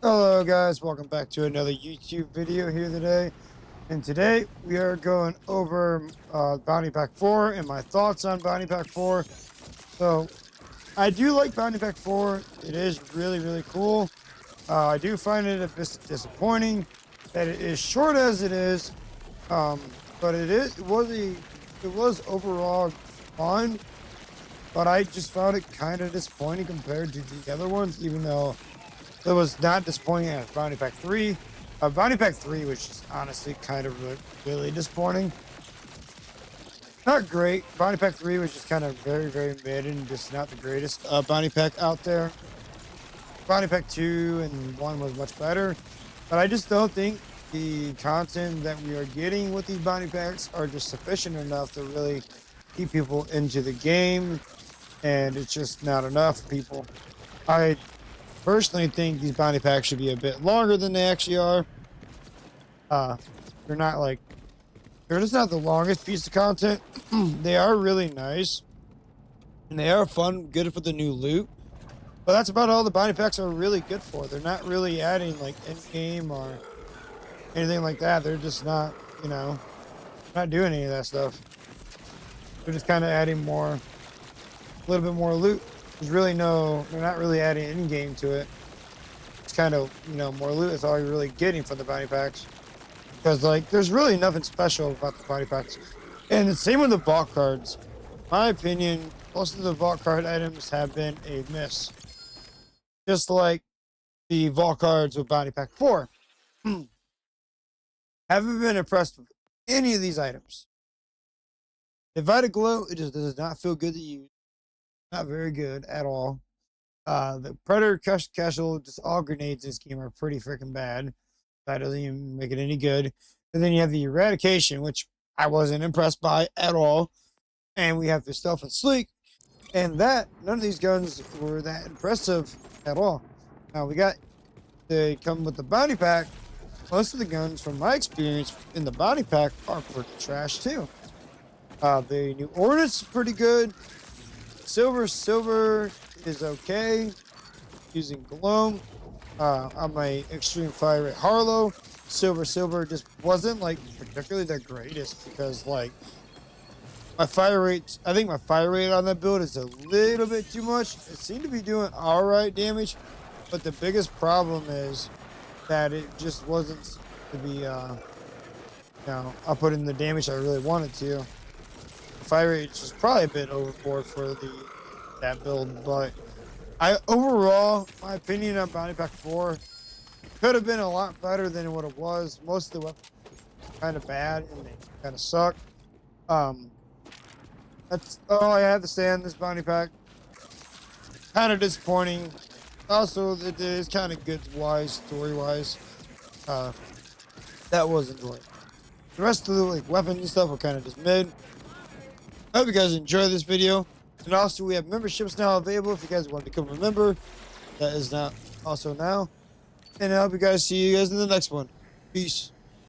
Hello guys, welcome back to another YouTube video here today. And today we are going over Bounty Pack 4 and my thoughts on Bounty Pack 4. So I do like Bounty Pack 4. It is really cool. I do find it a bit disappointing that it is short as it is. But it was overall fun, but I just found it kind of disappointing compared to the other ones, even though it was not disappointing as Bounty Pack 3. Bounty Pack 3 was just honestly kind of really disappointing. Not great. Bounty Pack 3 was just kind of very mid and just not the greatest Bounty Pack out there. Bounty Pack 2 and 1 was much better. But I just don't think the content that we are getting with these Bounty Packs are just sufficient enough to really keep people into the game. And it's just not enough people. I personally think these bounty packs should be a bit longer than they actually are. They're not like, they're just not the longest piece of content. They are really nice and they are fun, good for the new loot, but that's about all the bounty packs are really good for. They're not really adding like end game or anything like that. They're just not, not doing any of that stuff. They're just kind of adding a little bit more loot. They're not really adding any game to it. It's kind of, more loot is all you're really getting from the bounty packs. Because, like, there's really nothing special about the bounty packs. And the same with the vault cards. In my opinion, most of the vault card items have been a miss. Just like the vault cards with Bounty Pack 4. Haven't been impressed with any of these items. The Vita Glow, it just does not feel good to use. Not very good at all. The Predator Casual, just all grenades in this game are pretty freaking bad. That doesn't even make it any good. And then you have the Eradication, which I wasn't impressed by at all. And we have the Stealth and Sleek. And none of these guns were that impressive at all. Now they come with the Bounty Pack. Most of the guns, from my experience in the Bounty Pack, are pretty trash too. The new Ordnance is pretty good. Silver is okay. Using Gloam on my Extreme Fire Rate Harlow. Silver just wasn't like particularly the greatest because like I think my fire rate on that build is a little bit too much. It seemed to be doing alright damage, but the biggest problem is that it just wasn't to be I'll put in the damage I really wanted to. Fire rate is probably a bit overboard for that build, but overall, my opinion on Bounty Pack 4 could have been a lot better than what it was. Most of the weapons were kind of bad and they kind of suck. That's all I have to say on this Bounty Pack. Kind of disappointing. Also, it is kind of good story-wise. That was enjoyable. The rest of the weapons and stuff were kind of just mid. I hope you guys enjoy this video. And also, we have memberships now available if you guys want to become a member. That is now also now. And I hope you guys see you guys in the next one. Peace.